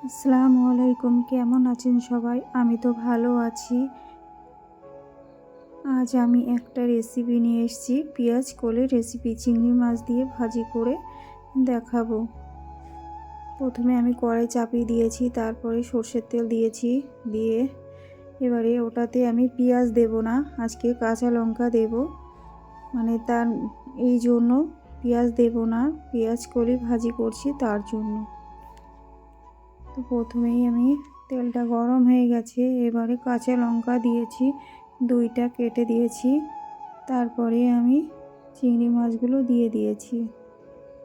আসসালামু আলাইকুম, কেমন আছেন সবাই? আমি তো ভালো আছি। আজ আমি একটা রেসিপি নিয়ে এসেছি, পেঁয়াজ কলির রেসিপি। চিংড়ি মাছ দিয়ে ভাজি করে দেখাবো। প্রথমে আমি কড়াই চাপিয়ে দিয়েছি, তারপরে সর্ষের তেল দিয়েছি। দিয়ে এবারে ওটাতে আমি পেঁয়াজ দেব না, আজকে কাঁচা লঙ্কা দেব। তার এই জন্য পেঁয়াজ দেব না, পেঁয়াজ কলি ভাজি করছি তার জন্য। তো প্রথমেই আমি তেলটা গরম হয়ে গেছে, এবারে কাঁচা লঙ্কা দিয়েছি, 2টা কেটে দিয়েছি। তারপরে আমি চিংড়ি মাছগুলো দিয়ে দিয়েছি।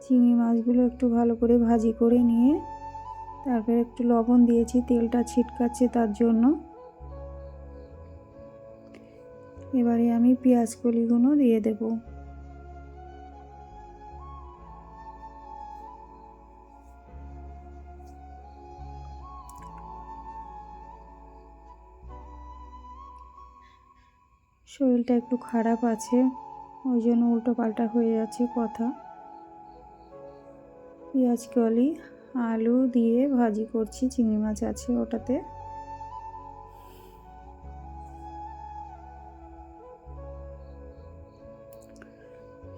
চিংড়ি মাছগুলো একটু ভালো করে ভাজি করে নিয়ে তারপরে একটু লবণ দিয়েছি, তেলটা ছিটকাচ্ছে তার জন্য। এবারে আমি পেঁয়াজ কলিগুলো দিয়ে দেবো। শরীরটা একটু খারাপ আছে, ওই জন্য উল্টো পাল্টা হয়ে যাচ্ছে কথা। পেঁয়াজ কলি আলু দিয়ে ভাজি করছি, চিংড়ি মাছ আছে ওটাতে।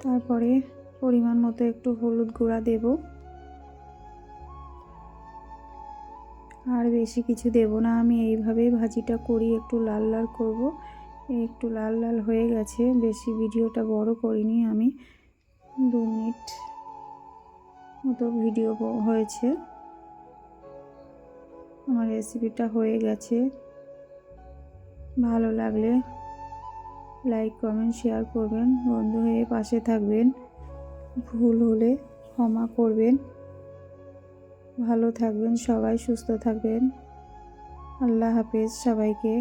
তারপরে পরিমাণ মতো একটু হলুদ গুঁড়া দেব, আর বেশি কিছু দেব না। আমি এইভাবেই ভাজিটা করি, একটু লাল লাল করব। একটু লাল লাল হয়ে গেছে, বেশি ভিডিওটা বড় করিনি আমি, 2 মিনিট মতো ভিডিও হয়েছে। আমার রেসিপিটা হয়ে গেছে। ভালো লাগলে লাইক কমেন্ট শেয়ার করবেন, বন্ধু হয়ে পাশে থাকবেন। ভুল হলে ক্ষমা করবেন। ভালো থাকবেন সবাই, সুস্থ থাকবেন। আল্লাহ হাফেজ সবাইকে।